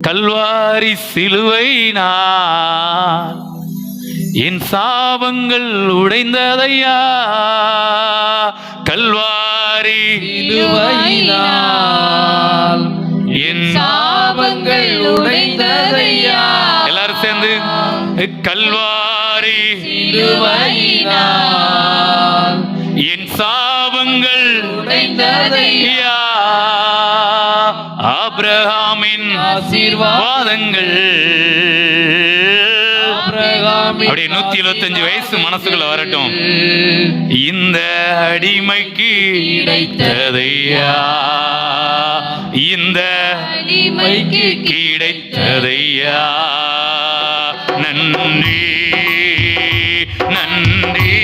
கல்வாரி சிலுவையினால் என் சாபங்கள் உடைந்ததையா. கல்வாரி சிலுவையினால் என் சாபங்கள் உடைந்ததையா. எல்லாரும் சேர்ந்து கல்வாரி சிலுவையினால் என் சாபங்கள் உடைந்ததையா. ஆபிரகாமின் ஆசீர்வாதங்கள் அப்படியே 175 வயசு மனசுக்குள்ள வரட்டும். இந்த அடிமைக்கு கிடைத்ததையா, இந்த அடிமைக்கு கிடைத்ததையா. நன்றி நன்றி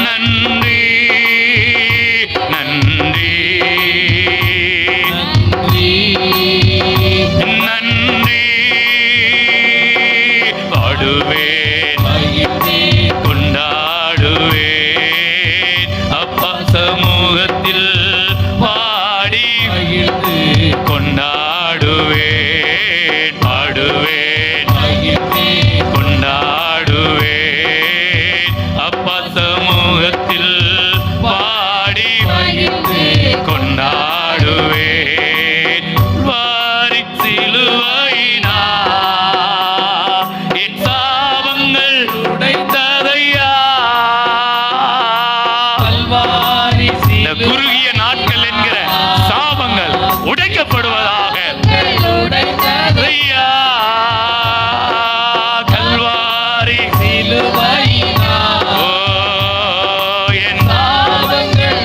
நன்றி நன்றி நன்றி. பாடுவேன் கொண்டாடுவேன் அப்பா சமூகத்தில் பாடி கொண்டாடுவேன். பாடுவேன் கொண்டாடுவேன் அப்பா சமூகத்தில் பாடி கொண்டாடுவேன். வாரி சிலுவையினால் என் சாபங்கள் உடைத்ததையா. இந்த குறுகிய நாட்கள் என்கிற சாபங்கள் உடைக்கப்படுவதாக. ஐயா, கல்வாரி சிலுவையினால் ஓ என் சாபங்கள்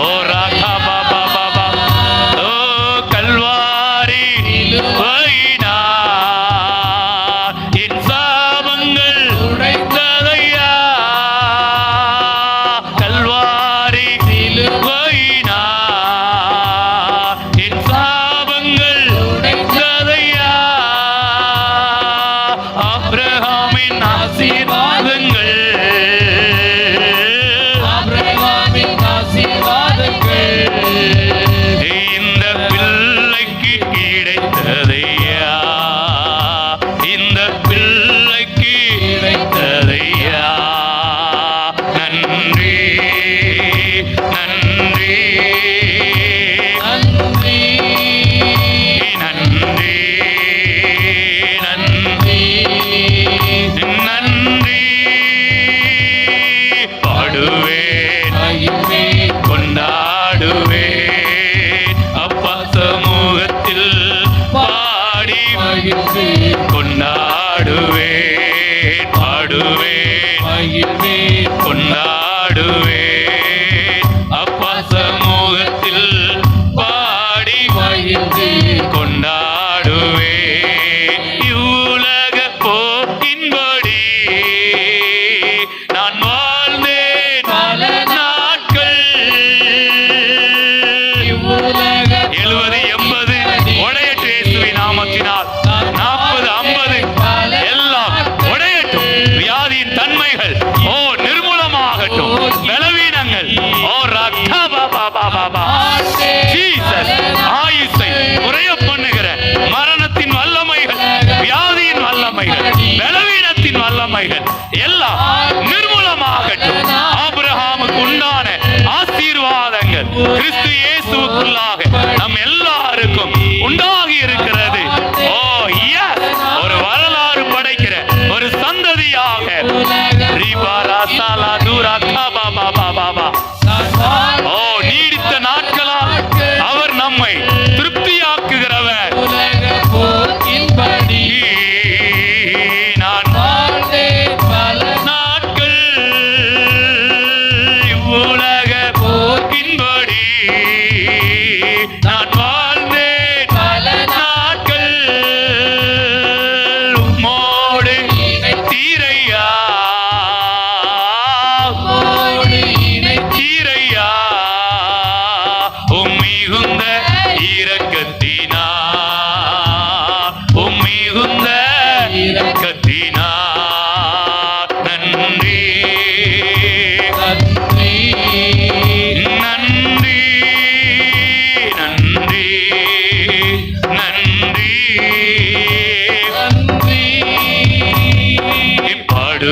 ஓ ராகா பாபா பாபா ஓ கல்வாரி சிலுவையினால் என் சாபங்கள் உடைத்ததையா. கல்வாரி சிலுவையினால் என் சாபங்கள் உடைத்ததையா. ஆபிரகாமின் ஆசீர்வாதங்கள் ஆபிரகாமின் ஆசீர்வாதங்கள் இந்த பிள்ளைக்கு கிடைத்ததையா, இந்த பிள்ளைக்கு கிடைத்ததையா. நன்றி நன்றி நன்றி நன்றி நன்றி நன்றி. பாடுவேன் கொண்டாடுவேன் அப்பா சமூகத்தில் பாடி கொண்டாடுவேன். பாடுவேன் கொண்டாடுவேன் அப்பா சமூகத்தில் பாடி கொண்டாடுவேன். இவ்வுலக போக்கின்படி நான் வாழ்ந்தேன் பல நாட்கள். 70 80 உடையட்டு இயேசுவின் நாமத்தினால். 40 50 எல்லாம் உடையட்டும். வியாதியின் தன்மைகள் ஓ நிர்மூலமாகட்டும். பலவீனங்கள் ஓ ரத்தா பாபா பாபா பாபா ஜீசஸ் ஆயுசை குறைய பண்ணுகிற மரணத்தின் வல்லமைகள், வியாதியின் வல்லமைகள், பலவீனத்தின் வல்லமைகள் எல்லாம் நிர்மூலமாகட்டும். ஆபிரகாமுக்கு உண்டான ஆசீர்வாதங்கள் கிறிஸ்து இயேசுவுக்குள்ளாக நம் எல்லாருக்கும் உண்டாகி இருக்கிறது. ஓ எஸ், ஒரு வரலாறு படைக்கிற ஒரு சந்ததியாக ரிபாரா சாலா தூரா காபா பாபா பாபா ஓ நீடித்த நாட்களால் அவர் நம்மை திருப்தியாக்குகிறவர். நான் பல நாட்கள் இவ்வுலக போக்கின்படி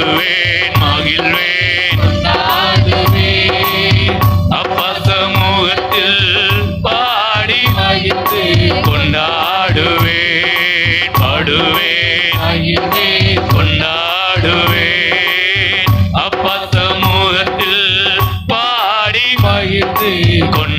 பாடுவேன் மகிழ்வேன் கொண்டாடுவேன் அப்பா சமூகத்தில் பாடி மகிழ்ந்து கொண்டாடுவேன் பாடுவேன் மகிழ்வேன் கொண்டாடுவேன் அப்பா சமூகத்தில் பாடி மகிழ்ந்து கொண்டாடுவேன்